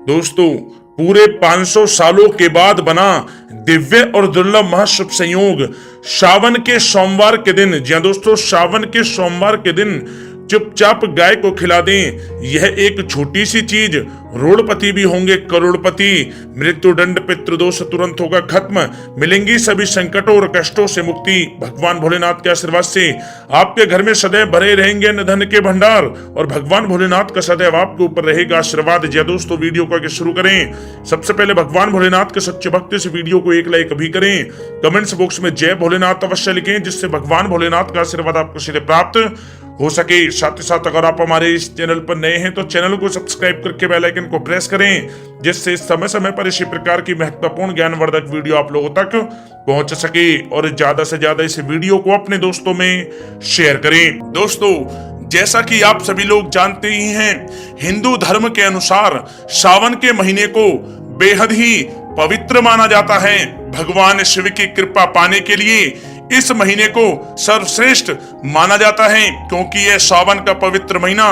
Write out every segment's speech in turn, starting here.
दोस्तों, पूरे 500 सालों के बाद बना दिव्य और दुर्लभ महाशुभ संयोग सावन के सोमवार के दिन, जी हां दोस्तों, सावन के सोमवार के दिन चुपचाप गाय को खिला दें। यह एक छोटी सी चीज रोड़पति भी होंगे करोड़पति। मृत्युदंड पितृदोष तुरंत होगा खत्म, मिलेंगी सभी संकटों और कष्टों से मुक्ति। भगवान भोलेनाथ के आशीर्वाद से आपके घर में सदैव भरे रहेंगे अन्न धन के भंडार और भगवान भोलेनाथ का सदैव आपके ऊपर रहेगा आशीर्वाद। जी दोस्तों, वीडियो को आगे शुरू करें। सबसे पहले भगवान भोलेनाथ के सच्चे भक्त से वीडियो को एक लाइक भी करें। कमेंट्स बॉक्स में जय भोलेनाथ अवश्य लिखें, जिससे भगवान भोलेनाथ का आशीर्वाद आपको सीधे प्राप्त हो सके। साथ ही साथ अगर आप हमारे इस चैनल पर नए हैं तो चैनल को सब्सक्राइब करके बेल आइकन को प्रेस करें, जिससे समय समय पर इसी प्रकार की महत्वपूर्ण ज्ञानवर्धक वीडियो आप लोगों तक पहुंच सके और ज्यादा से ज्यादा इस वीडियो को अपने दोस्तों में शेयर करें। दोस्तों, जैसा कि आप सभी लोग जानते ही हैं, हिंदू धर्म के अनुसार सावन के महीने को बेहद ही पवित्र माना जाता है। भगवान शिव की कृपा पाने के लिए इस महीने को सर्वश्रेष्ठ माना जाता है, क्योंकि यह सावन का पवित्र महीना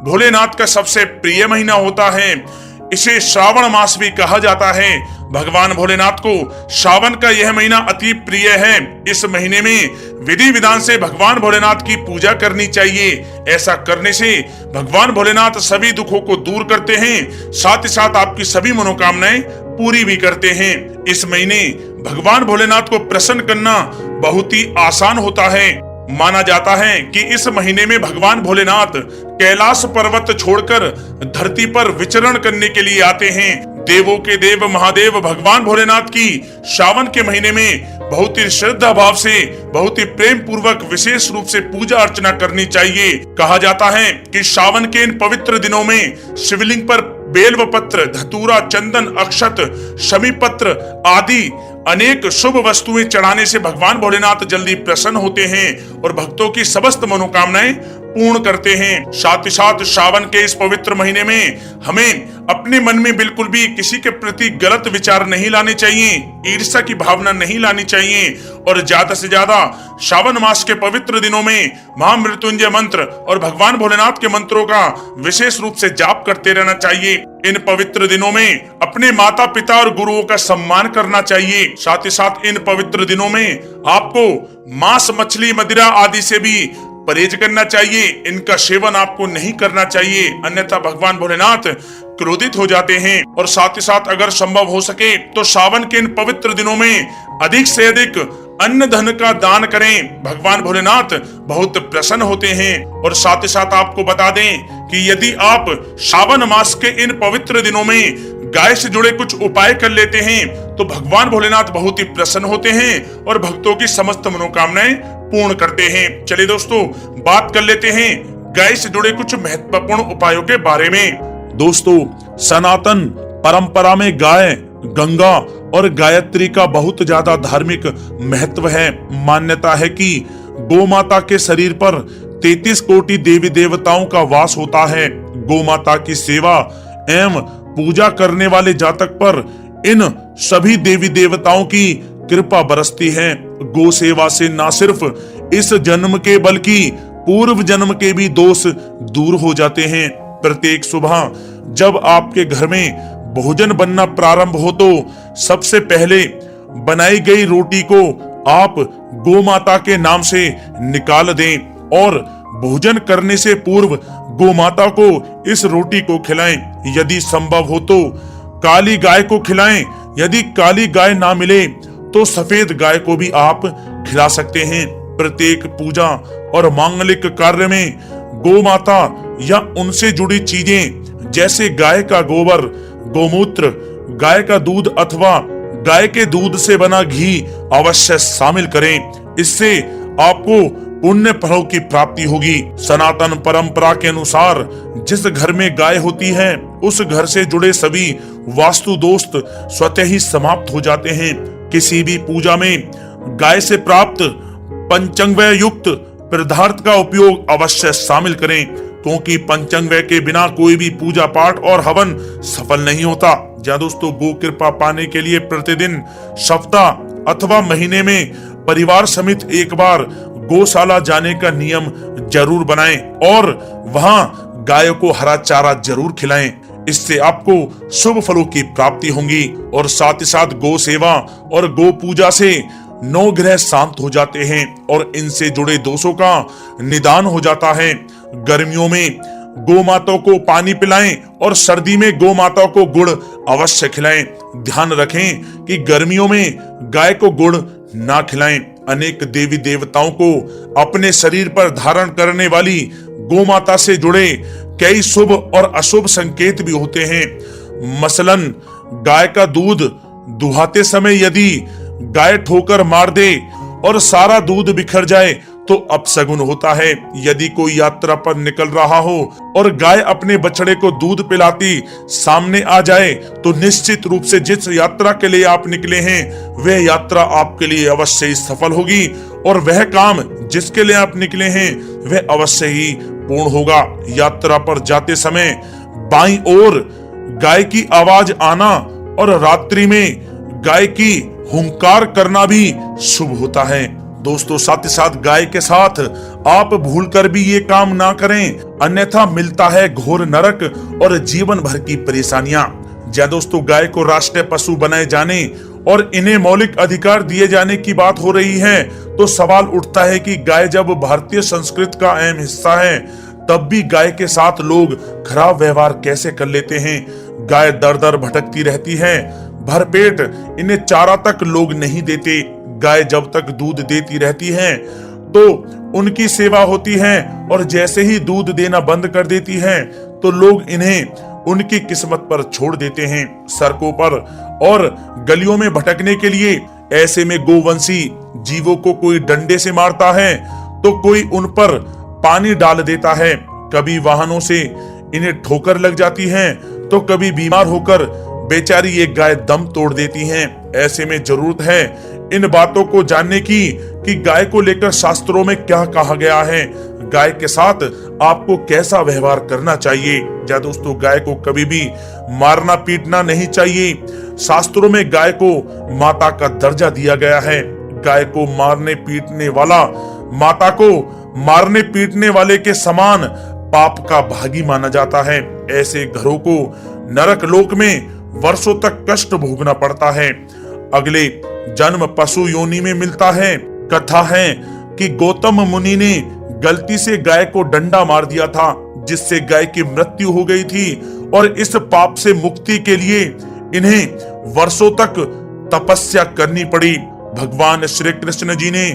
भोलेनाथ का सबसे प्रिय महीना होता है। इसे श्रावण मास भी कहा जाता है। भगवान भोलेनाथ को सावन का यह महीना अति प्रिय है। इस महीने में विधि विधान से भगवान भोलेनाथ की पूजा करनी चाहिए। ऐसा करने से भगवान भोलेनाथ सभी दुखों को दूर करते हैं, साथ ही साथ आपकी सभी मनोकामनाएं पूरी भी करते हैं। इस महीने भगवान भोलेनाथ को प्रसन्न करना बहुत ही आसान होता है। माना जाता है कि इस महीने में भगवान भोलेनाथ कैलाश पर्वत छोड़कर धरती पर विचरण करने के लिए आते हैं। देवों के देव महादेव भगवान भोलेनाथ की सावन के महीने में बहुत ही श्रद्धा भाव से, बहुत ही प्रेम पूर्वक विशेष रूप से पूजा अर्चना करनी चाहिए। कहा जाता है कि सावन के इन पवित्र दिनों में शिवलिंग पर बेलव पत्र, धतूरा, चंदन, अक्षत, शमी पत्र आदि अनेक शुभ वस्तुएं चढ़ाने से भगवान भोलेनाथ जल्दी प्रसन्न होते हैं और भक्तों की समस्त मनोकामनाएं पूर्ण करते हैं। साथ ही साथ सावन के इस पवित्र महीने में हमें अपने मन में बिल्कुल भी किसी के प्रति गलत विचार नहीं लाने चाहिए, ईर्ष्या की भावना नहीं लानी चाहिए और ज्यादा से ज्यादा सावन मास के पवित्र दिनों में महामृत्युंजय मंत्र और भगवान भोलेनाथ के मंत्रों का विशेष रूप से जाप करते रहना चाहिए। इन पवित्र दिनों में अपने माता पिता और गुरुओं का सम्मान करना चाहिए। साथ ही साथ इन पवित्र दिनों में आपको मांस, मछली, मदिरा आदि से भी परहेज करना चाहिए। इनका सेवन आपको नहीं करना चाहिए, अन्यथा भगवान भोलेनाथ क्रोधित हो जाते हैं। और साथ ही साथ अगर संभव हो सके तो सावन के इन पवित्र दिनों में अधिक से अधिक अन्न धन का दान करें। भगवान भोलेनाथ बहुत प्रसन्न होते हैं। और साथ ही साथ आपको बता दें कि यदि आप सावन मास के इन पवित्र दिनों में गाय से जुड़े कुछ उपाय कर लेते हैं तो भगवान भोलेनाथ बहुत ही प्रसन्न होते हैं और भक्तों की समस्त मनोकामनाएं पूर्ण करते हैं। चलिए दोस्तों, बात कर लेते हैं गाय से जुड़े कुछ महत्वपूर्ण उपायों के बारे में। दोस्तों, सनातन परंपरा में गाय, गंगा और गायत्री का बहुत ज्यादा धार्मिक महत्व है। मान्यता है कि गौ माता के शरीर पर 33 कोटि देवी देवताओं का वास होता है। गौ माता की सेवा एवं पूजा करने वाले जातक पर इन सभी देवी देवताओं की कृपा बरसती है। गौ सेवा से न सिर्फ इस जन्म के बल्कि पूर्व जन्म के भी दोष दूर हो जाते हैं। प्रत्येक सुबह जब आपके घर में भोजन बनना प्रारंभ हो तो सबसे पहले बनाई गई रोटी को आप गौ माता के नाम से निकाल दें और भोजन करने से पूर्व गौ माता को इस रोटी को खिलाएं। यदि संभव हो तो काली गाय को खिलाएं। यदि काली गाय ना मिले तो सफेद गाय को भी आप खिला सकते हैं। प्रत्येक पूजा और मांगलिक कार्य में गौ माता या उनसे जुड़ी चीजें जैसे गाय का गोबर, गोमूत्र, गाय का दूध अथवा गाय के दूध से बना घी अवश्य शामिल करें। इससे आपको पुण्य फलों की प्राप्ति होगी। सनातन परंपरा के अनुसार जिस घर में गाय होती है उस घर से जुड़े सभी वास्तु दोष स्वतः ही समाप्त हो जाते हैं। किसी भी पूजा में गाय से प्राप्त पंचांगव्य युक्त पदार्थ का उपयोग अवश्य शामिल करें, क्योंकि पंचांगव्य के बिना कोई भी पूजा पाठ और हवन सफल नहीं होता। जहाँ दोस्तों, गो कृपा पाने के लिए प्रतिदिन, सप्ताह अथवा महीने में परिवार समेत एक बार गौशाला जाने का नियम जरूर बनाएं और वहां गायों को हरा चारा जरूर खिलाएं। इससे आपको शुभ फलों की प्राप्ति होगी। और साथ ही साथ गौ सेवा और गौ पूजा से 9 ग्रह शांत हो जाते हैं और इनसे जुड़े दोषों का निदान हो जाता है। गर्मियों में गौ माताओं को पानी पिलाएं और सर्दी में गौ माताओं को गुड़ अवश्य खिलाएं। ध्यान रखें कि गर्मियों में गाय को गुड़ ना खिलाएं। अनेक देवी देवताओं को अपने शरीर पर धारण करने वाली गौ माता से जुड़े कई शुभ और अशुभ संकेत भी होते हैं। मसलन गाय का दूध दुहाते समय यदि गाय ठोकर मार दे और सारा दूध बिखर जाए तो अपशगुन होता है। यदि कोई यात्रा पर निकल रहा हो और गाय अपने बछड़े को दूध पिलाती सामने आ जाए तो निश्चित रूप से जिस यात्रा के लिए आप निकले हैं वह यात्रा आपके लिए अवश्य ही सफल होगी और वह काम जिसके लिए आप निकले हैं वह अवश्य ही पूर्ण होगा। यात्रा पर जाते समय बाईं ओर गाय की आवाज आना और रात्रि में गाय की हुंकार करना भी शुभ होता है। दोस्तों साथ ही साथ गाय के साथ आप भूलकर भी ये काम ना करें, अन्यथा मिलता है घोर नरक और जीवन भर की परेशानियां। जय दोस्तों, गाय को राष्ट्रीय पशु बनाए जाने और इन्हें मौलिक अधिकार दिए जाने की बात हो रही है तो सवाल उठता है कि गाय जब भारतीय संस्कृति का अहम हिस्सा है तब भी गाय के साथ लोग खराब व्यवहार कैसे कर लेते हैं। गाय दर दर भटकती रहती है, भरपेट इन्हें चारा तक लोग नहीं देते। गाय जब तक दूध देती रहती है तो उनकी सेवा होती है और जैसे ही दूध देना बंद कर देती है तो लोग इन्हें उनकी किस्मत पर छोड़ देते हैं। सड़कों पर और गलियों में भटकने के लिए ऐसे में गोवंशी जीवों को कोई डंडे से मारता है तो कोई उन पर पानी डाल देता है। कभी वाहनों से इन्हें ठोकर लग जाती है तो कभी बीमार होकर बेचारी ये गाय दम तोड़ देती हैं। ऐसे में जरूरत है इन बातों को जानने की कि गाय को लेकर शास्त्रों में क्या कहा गया है, गाय के साथ आपको कैसा व्यवहार करना चाहिए। या दोस्तों, गाय को कभी भी मारना पीटना नहीं चाहिए। शास्त्रों में गाय को माता का दर्जा दिया गया है। गाय को मारने पीटने वाला माता को मारने पीटने वाले के समान पाप का भागी माना जाता है। ऐसे घरों को नरक लोक में वर्षों तक कष्ट भोगना पड़ता है। अगले जन्म पशु योनि में मिलता है। कथा है कि गौतम मुनि ने गलती से गाय को डंडा मार दिया था जिससे गाय की मृत्यु हो गई थी और इस पाप से मुक्ति के लिए इन्हें वर्षों तक तपस्या करनी पड़ी। भगवान श्री कृष्ण जी ने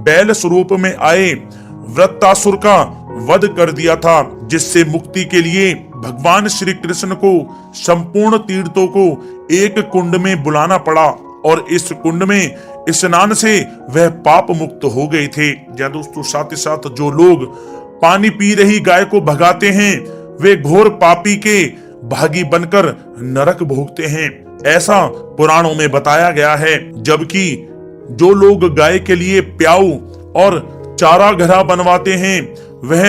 बैल स्वरूप में आए वृत्तासुर का वध कर दिया था जिससे मुक्ति के लिए भगवान श्री कृष्ण को संपूर्ण तीर्थों को एक कुंड में बुलाना पड़ा और इस कुंड में स्नान से वह पाप मुक्त हो गए थे। या दोस्तों, साथ ही साथ जो लोग पानी पी रही गाय को भगाते हैं वे घोर पापी के भागी बनकर नरक भोगते हैं, ऐसा पुराणों में बताया गया है। जबकि जो लोग गाय के लिए प्याऊ और चारा घरा बनवाते हैं वह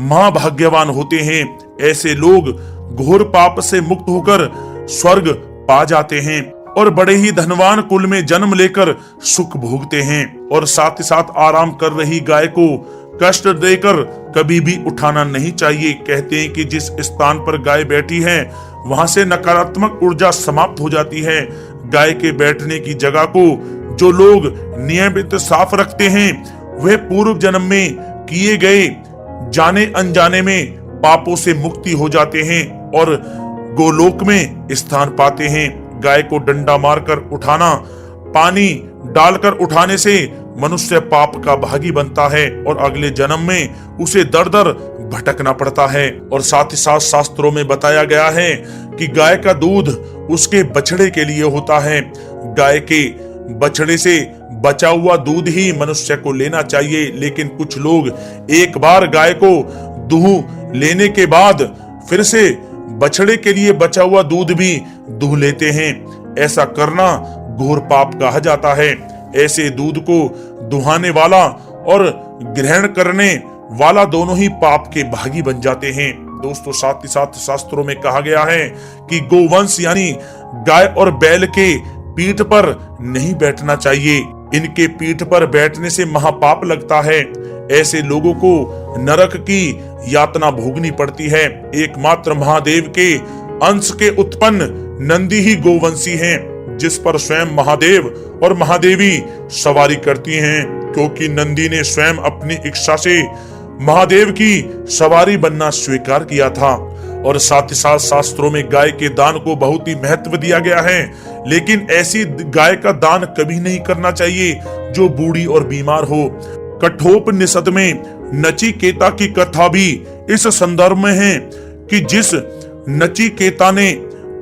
महाभाग्यवान होते हैं। ऐसे लोग घोर पाप से मुक्त होकर स्वर्ग पा जाते हैं और बड़े ही धनवान कुल में जन्म लेकर सुख भोगते हैं। और साथ ही साथ आराम कर रही गाय को कष्ट देकर कभी भी उठाना नहीं चाहिए। कहते हैं कि जिस स्थान पर गाय बैठी है वहां से नकारात्मक ऊर्जा समाप्त हो जाती है। गाय के बैठने की जगह को जो लोग नियमित साफ रखते हैं वे पूर्व जन्म में किए गए जाने अनजाने में पापों से मुक्ति हो जाते हैं और गोलोक में स्थान पाते हैं। गाय को डंडा मारकर उठाना, पानी डालकर उठाने से मनुष्य पाप का भागी बनता है और अगले जन्म में उसे दर दर भटकना पड़ता है। और साथ ही साथ शास्त्रों में बताया गया है कि गाय का दूध उसके बछड़े के लिए होता है। गाय के बछड़े से बचा हुआ दूध ही मनुष्य को लेना चाहिए, लेकिन कुछ लोग एक बार गाय को दूह लेने के बाद फिर से बछड़े के लिए बचा हुआ दूध भी दूह लेते हैं। ऐसा करना घोर पाप कहा जाता है। ऐसे दूध को दुहाने वाला और ग्रहण करने वाला दोनों ही पाप के भागी बन जाते हैं। दोस्तों, साथ ही साथ शास्त्रों में कहा गया है कि गोवंश यानी गाय और बैल के पीठ पर नहीं बैठना चाहिए। इनके पीठ पर बैठने से महापाप लगता है। ऐसे लोगों को नरक की यातना भोगनी पड़ती है। एकमात्र महादेव के अंश के उत्पन्न नंदी ही गोवंशी हैं, जिस पर स्वयं महादेव और महादेवी सवारी करती हैं, क्योंकि नंदी ने स्वयं अपनी इच्छा से महादेव की सवारी बनना स्वीकार किया था। और साथ ही साथ शास्त्रों में गाय के दान को बहुत ही महत्व दिया गया है, लेकिन ऐसी गाय का दान कभी नहीं करना चाहिए जो बूढ़ी और बीमार हो। कठोपनिषद में नचिकेता की कथा भी इस संदर्भ में है कि जिस नचिकेता ने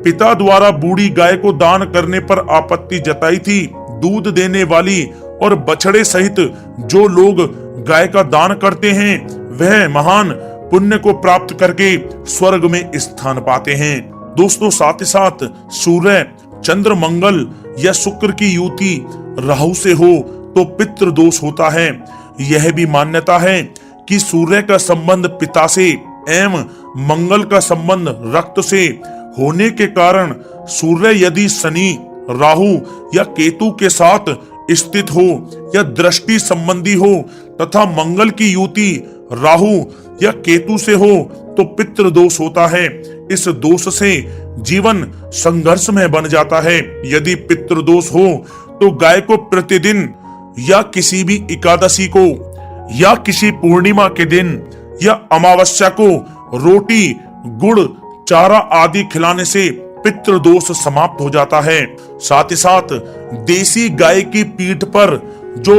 पिता द्वारा बूढ़ी गाय को दान करने पर आपत्ति जताई थी, दूध देने वाली और बछड़े सहित जो लोग गाय का दान करते हैं वह महान पुण्य को प्राप्त करके स्वर्ग में स्थान पाते हैं। दोस्तों, साथ ही साथ सूर्य, चंद्र, मंगल या शुक्र की युति राहु से हो तो पितृ दोष होता है। यह भी मान्यता है कि सूर्य का संबंध पिता से एवं मंगल का संबंध रक्त से होने के कारण सूर्य यदि शनि, राहु या केतु के साथ स्थित हो या दृष्टि संबंधी हो तथा मंगल की युति राहु या केतु से हो तो पितृ दोष होता है। इस दोष से जीवन संघर्षमय बन जाता है। यदि पितृ दोष हो तो गाय को प्रतिदिन या किसी भी एकादशी को या किसी पूर्णिमा के दिन या अमावस्या को रोटी, गुड़, चारा आदि खिलाने से पितृ दोष समाप्त हो जाता है। साथ ही साथ देसी गाय की पीठ पर जो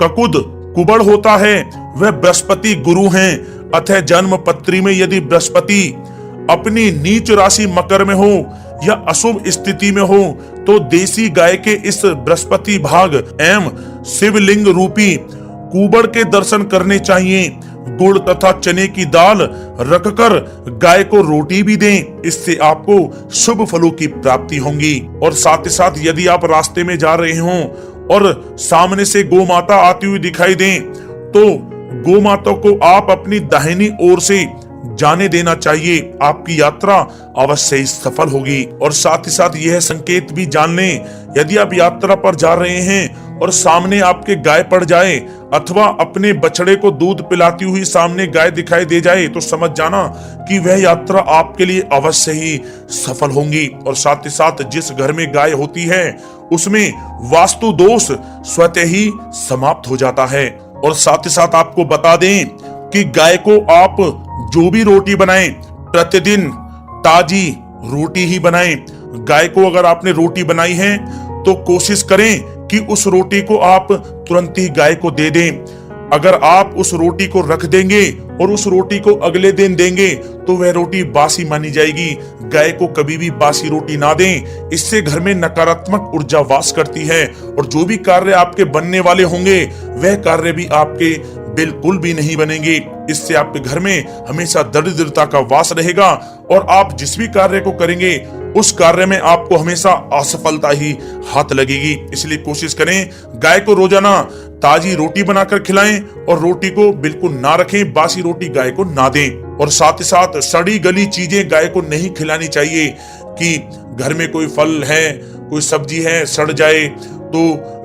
ककुद कुबड़ होता है वह बृहस्पति गुरु हैं, अतः जन्म पत्री में यदि बृहस्पति अपनी नीच राशि मकर में हो या अशुभ स्थिति में हो तो देसी गाय के इस बृहस्पति भाग एवं शिवलिंग रूपी कुबड़ के दर्शन करने चाहिए। गुड़ तथा चने की दाल रखकर गाय को रोटी भी दें, इससे आपको शुभ फलों की प्राप्ति होगी। और साथ ही साथ यदि आप रास्ते में जा रहे हों और सामने से गौ माता आती हुई दिखाई दें तो गौ माता को आप अपनी दाहिनी ओर से जाने देना चाहिए, आपकी यात्रा अवश्य ही सफल होगी। और साथ ही साथ यह संकेत भी जान लें, यदि आप यात्रा पर जा रहे हैं और सामने आपके गाय पड़ जाए अथवा अपने बछड़े को दूध पिलाती हुई सामने गाय दिखाई दे जाए तो समझ जाना कि वह यात्रा आपके लिए अवश्य ही सफल होगी। और साथ ही साथ जिस घर में गाय होती है उसमें वास्तु दोष स्वतः ही समाप्त हो जाता है। और साथ ही साथ आपको बता दें कि गाय को आप जो भी रोटी बनाएं प्रतिदिन ताजी रोटी ही बनाएं। गाय को अगर आपने रोटी बनाई है तो कोशिश करें कि उस रोटी को आप तुरंत ही गाय को दे दें। अगर आप उस रोटी को रख देंगे और उस रोटी को अगले दिन देंगे तो वह रोटी बासी मानी जाएगी। गाय को कभी भी बासी रोटी ना दें, इससे घर में नकारात्मक ऊर्जा वास करती है और जो भी कार्य आपके बनने वाले होंगे वह कार्य भी आपके बिल्कुल भी नहीं बनेंगे। इससे आपके घर में हमेशा दरिद्रता का वास रहेगा और आप जिस भी कार्य को करेंगे उस कार्य में आपको हमेशा असफलता ही हाथ लगेगी। इसलिए कोशिश करें गाय को रोजाना ताजी रोटी बनाकर खिलाएं और रोटी को बिल्कुल ना रखें, बासी रोटी गाय को ना दें। और साथ ही साथ सड़ी गली चीजें गाय को नहीं खिलानी चाहिए कि घर में कोई फल है, कोई सब्जी है, सड़ जाए तो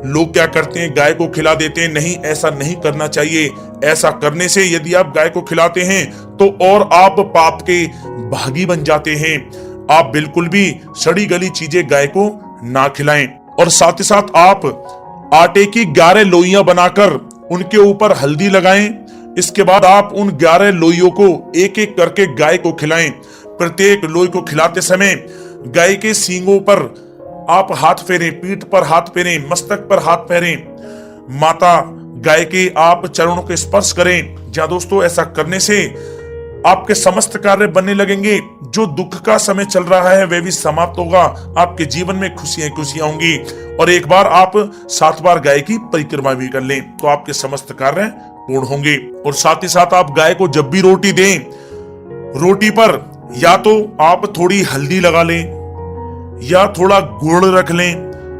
लोग क्या करते हैं गाय को खिला देते हैं। नहीं, ऐसा नहीं करना चाहिए। ऐसा करने से यदि आप गाय को खिलाते हैं तो और आप पाप के भागी बन जाते हैं। आप बिल्कुल भी सड़ी गली चीजें गाय को ना खिलाएं। और साथ ही साथ आप आटे की 11 लोइयां बनाकर उनके ऊपर हल्दी लगाएं। इसके बाद आप उन 11 लोइयों को एक एक करके गाय को खिलाएं। प्रत्येक लोई को खिलाते समय गाय के सींगों पर आप हाथ फेरें, पीठ पर हाथ फेरें, मस्तक पर हाथ फेरें, माता गाय के आप चरणों के स्पर्श करें। जहां दोस्तों ऐसा करने से आपके समस्त कार्य बनने लगेंगे। जो दुख का समय चल रहा है वह भी समाप्त होगा। आपके जीवन में खुशियां खुशियां होंगी। और एक बार आप 7 बार गाय की परिक्रमा भी कर लें तो आपके समस्त कार्य पूर्ण होंगे। और साथ ही साथ आप गाय को जब भी रोटी दें, रोटी पर या तो आप थोड़ी हल्दी लगा लें या थोड़ा गुड़ रख लें।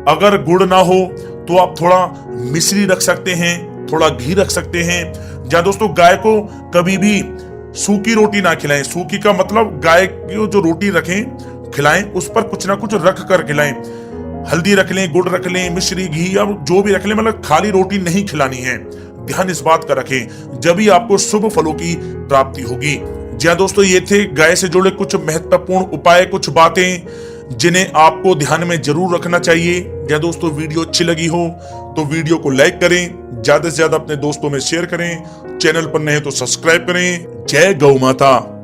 अगर गुड़ ना हो तो आप थोड़ा मिश्री रख सकते हैं, थोड़ा घी रख सकते हैं। जहां दोस्तों गाय को कभी भी सूखी रोटी ना खिलाएं। सूखी का मतलब गाय की जो रोटी रखें खिलाएं उस पर कुछ ना कुछ रख कर खिलाएं। हल्दी रख लें, गुड़ रख लें, मिश्री, घी या जो भी रख लें, मतलब खाली रोटी नहीं खिलानी है। ध्यान इस बात का रखें, जब ही आपको शुभ फलों की प्राप्ति होगी। जी हाँ दोस्तों, ये थे गाय से जुड़े कुछ महत्वपूर्ण उपाय, कुछ बातें जिन्हें आपको ध्यान में जरूर रखना चाहिए। या दोस्तों वीडियो अच्छी लगी हो तो वीडियो को लाइक करें, ज्यादा से ज्यादा अपने दोस्तों में शेयर करें, चैनल पर नए तो सब्सक्राइब करें। जय गौ माता।